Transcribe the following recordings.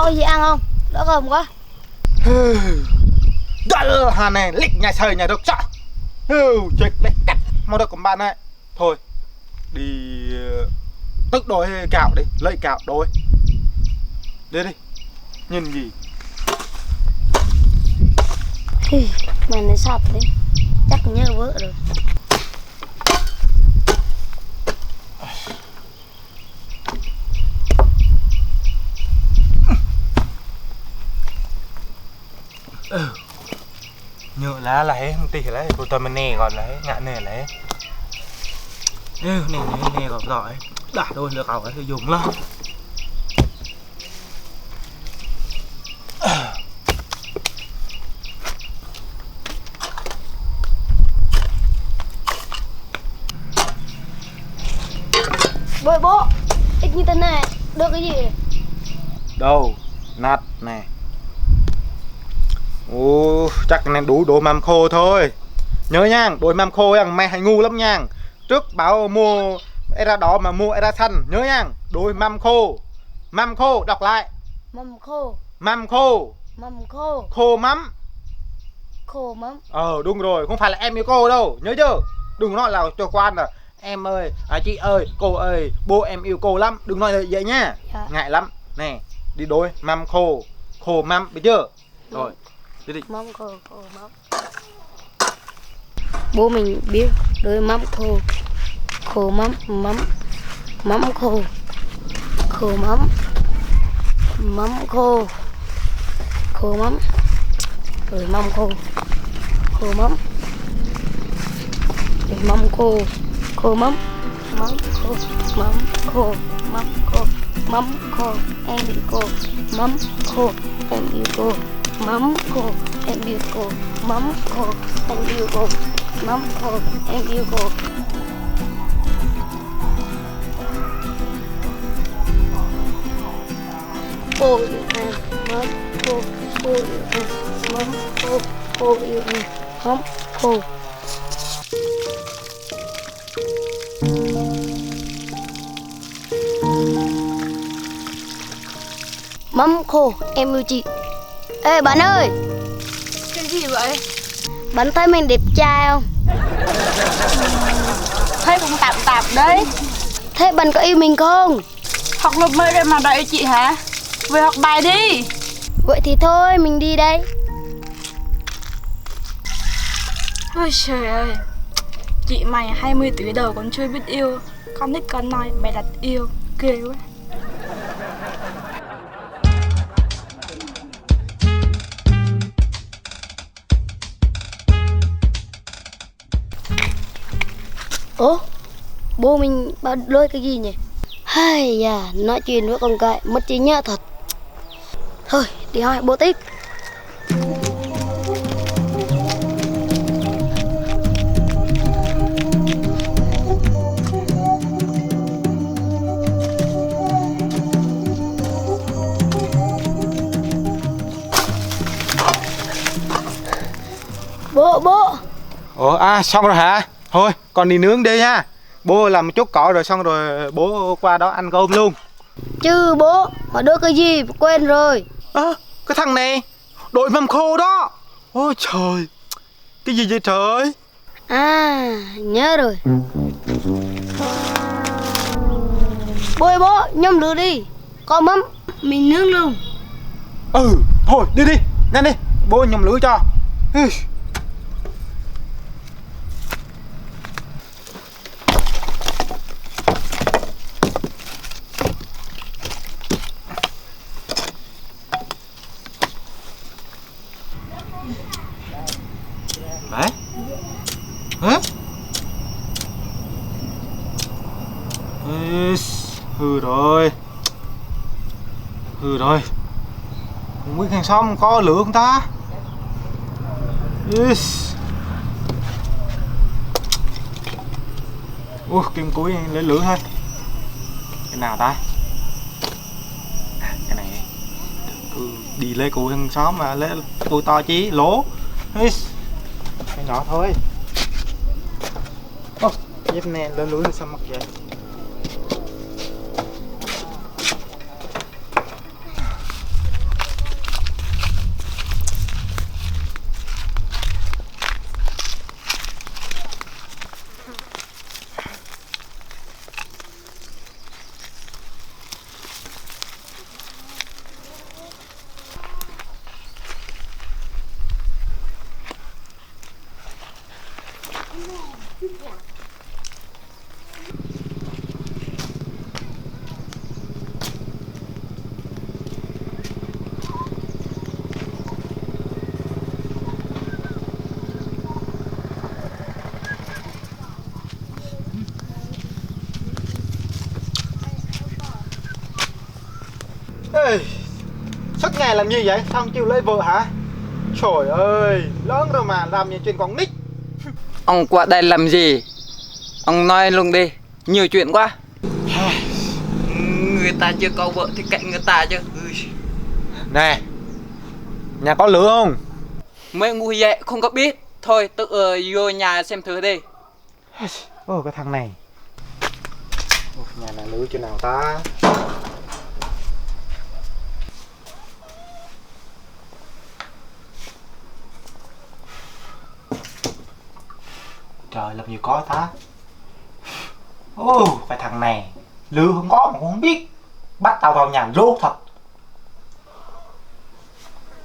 Có gì ăn không? Đỡ không có? Đỡ hà này lịch nhà trời nhà được chắc. Chết đấy cắt mau được của bạn này. Thôi đi tức đôi cạo đi, lấy cạo đôi. Đi đi. Nhìn gì? Mà nó sập đi. Chắc nhớ vỡ rồi. Nhớ lá lấy không tì lấy cô tôi mà nè còn lấy ngã nè lấy. Nè còn giỏi. Đã đôi lựa cào cái dùng lắm. Bố, ít như thế này, được cái gì? Đâu, nát nè. Ồ, chắc nên đủ đồ mắm khô thôi. Nhớ nhang, đồ mắm khô nhang, mày hay ngu lắm nhang. Trước báo mua era đỏ mà mua era xanh, nhớ nhang, đồ mắm khô. Mắm khô, đọc lại. Mắm khô. Mắm khô. Mắm khô. Khô mắm. Khô mắm. Đúng rồi, không phải là em yêu cô đâu, nhớ chưa? Đừng nói là cho quan là em ơi, chị ơi, cô ơi, bố em yêu cô lắm, đừng nói vậy nhá. Dạ. Ngại lắm. Nè, đi đôi mắm khô, khô mắm, biết chưa? Rồi, đi. Mắm khô, khô mắm. Bố mình biết đôi mắm khô. Khô mắm, mắm khô. Khô mắm. Mắm khô. Khô mắm. Rồi mắm khô. Khô mắm. Rồi mắm khô. Khô mắm. Mắm khô. Mắm khô. Mắm khô. Mắm khô. Em yêu cô. Mắm khô. Em yêu cô. Mắm khô. Em yêu cô. Mắm khô. Em yêu cô. Mắm khô. Em yêu cô. Cô yêu em. Mắm khô. Cô yêu em. Mắm khô. Cô yêu em. Mắm khô. Mắm khô, em yêu chị. Ê bạn ơi. Cái gì vậy? Bạn thấy mình đẹp trai không? Thấy cũng tạm tạm đấy. Thế bạn có yêu mình không? Học lớp mấy rồi mà đợi chị hả? Về học bài đi. Vậy thì thôi, mình đi đây. Ôi trời ơi. Chị mày 20 tuổi đầu còn chưa biết yêu. Con thích con nói mày đặt yêu. Ghê quá. Ủa? Bố mình bao lôi cái gì nhỉ? Hay da, nói chuyện với con cái mất trí nhớ thật. Thôi, đi hỏi bố tiếp. Bố. Xong rồi hả? Thôi, con đi nướng đi nha. Bố làm một chút cỏ rồi xong rồi bố qua đó ăn cơm luôn. Chứ bố, họ đưa cái gì quên rồi. Cái thằng này đội mâm khô đó. Ôi trời, cái gì vậy trời? Nhớ rồi. Bố ơi bố, nhâm lửa đi. Có mắm, mình nướng luôn. Thôi đi, nhanh đi. Bố nhầm lửa cho. Đấy. Hả? Hư rồi. Không biết hàng xóm có lửa không ta? Kim cuối lấy lửa thôi. Cái nào ta? Cái này. Cứ đi lấy củi hàng xóm mà lấy củi to chí lố. Cái nhỏ thôi. Dép nè lên lưới sao mất vậy? Ê, suốt ngày làm gì vậy? Sao không chịu lấy vợ hả? Trời ơi, lớn rồi mà làm những chuyện con nít. Ông qua đây làm gì? Ông nói luôn đi, nhiều chuyện quá. Người ta chưa có vợ thì cạnh người ta chứ. Nè, nhà có lửa không? Mới ngu dậy không có biết. Thôi tự vô nhà xem thử đi. Ôi cái thằng này. Ôi, nhà này lửa chỗ nào ta? Trời, làm gì có ta. Ô, cái thằng này lừa không có mà cũng không biết. Bắt tao vào nhà lố thật.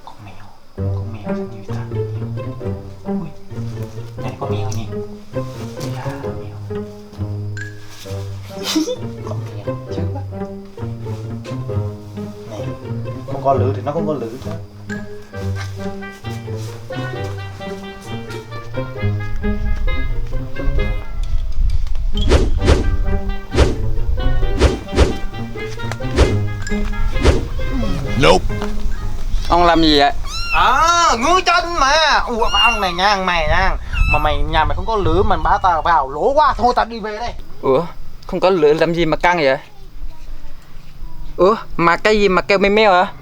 Con mèo sao như ta. Ui, nhà này có mèo nhỉ. Là mèo. Con mèo chứ. Này, không có lửa thì nó không có lửa chứ. Nope. Ông làm gì vậy? À, ngứa chân mà. Ủa, ông này nha, mày nha. Mà nhà mày không có lửa, mình bá tao vào lỗ quá. Thôi tao đi về đây. Ủa, không có lửa làm gì mà căng vậy? Ủa, mà cái gì mà kêu meo meo hả?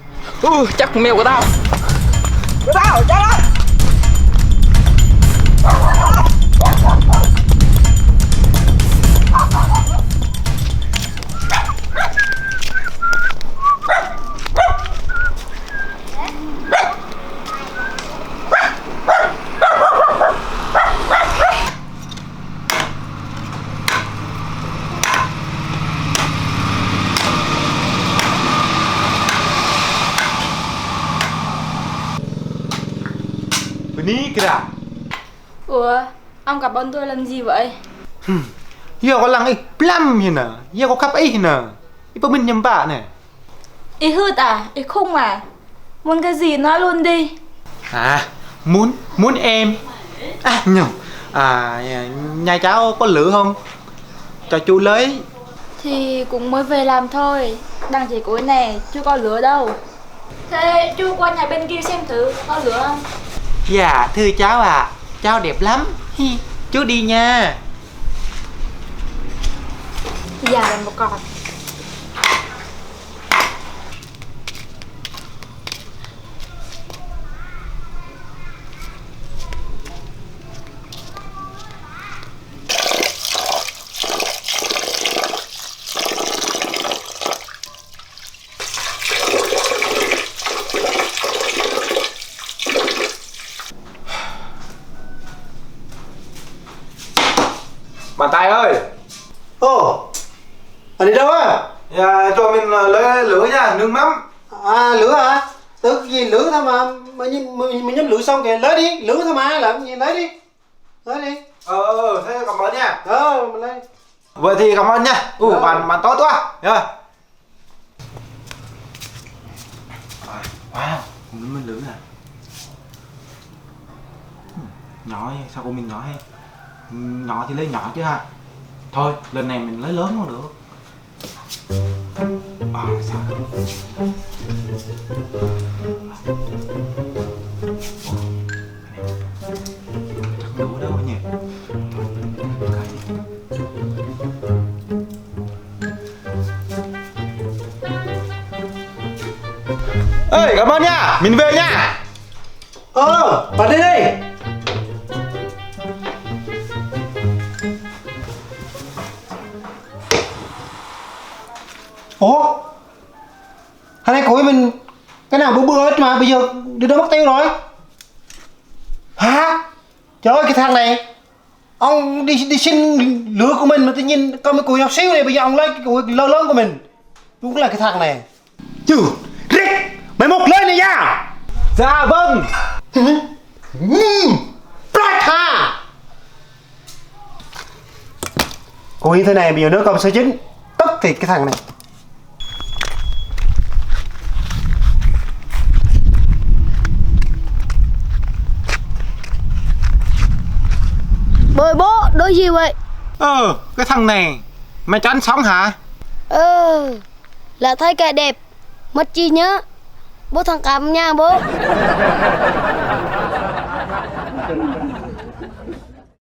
Chắc mèo của tao. Của tao, chết đó. Ini kira. Ủa, ông gặp bọn tôi làm gì vậy? Giờ có lăng plam như nè, giờ có khắp ấy nè. Ý mình nhầm bạ nè. Ý hư à? Ý khung à? Muốn cái gì nói luôn đi. À, muốn em. À nhầm. À, nhà cháu có lửa không? Cho chú lấy. Thì cũng mới về làm thôi. Đang chỉ cuối này, chưa có lửa đâu. Thế chú qua nhà bên kia xem thử, có lửa không? Dạ, thưa cháu à, cháu đẹp lắm. Hi, chú đi nha. Già là một con. Bàn tay ơi. Ồ, anh đi đâu á? Dạ, cho mình lấy lửa nha, nướng mắm. À, lửa hả? Tưởng gì lửa thôi mà mình nhắm lửa xong kìa, lấy đi, lửa thôi mà, làm gì lấy đi. Lấy đi. Thế cảm ơn nha. Mình lấy. Vậy thì cảm ơn nha. Bàn tốt quá. Rồi. Wow, mình lửa nè. Nhỏ sao của mình nhỏ hay? Nhỏ thì lấy nhỏ chứ ha. Thôi, lần này mình lấy lớn cũng được. Sao? Chắc đủ đâu nhỉ? Ê, cảm ơn nha, mình về nha. Bạn đi đi. Ủa? Hôm nay cuối mình cái nào bữa bữa hết mà bây giờ đi đâu mất tiêu rồi? Hả? Trời ơi cái thằng này, ông đi xin lửa của mình mà tự nhiên con cái cùi nhỏ xíu này bây giờ ông lấy cái cùi lớn lớn của mình. Đúng là cái thằng này. Chứ, Rick, mày một lên này nha. Dạ vâng. Black ha. Cô như thế này bây giờ nữa con sẽ chín tức thì cái thằng này. Bố, đôi gì vậy? Cái thằng này mày cho ăn sống hả? Là thấy cái đẹp, mất chi nhớ. Bố thằng cắm nha bố.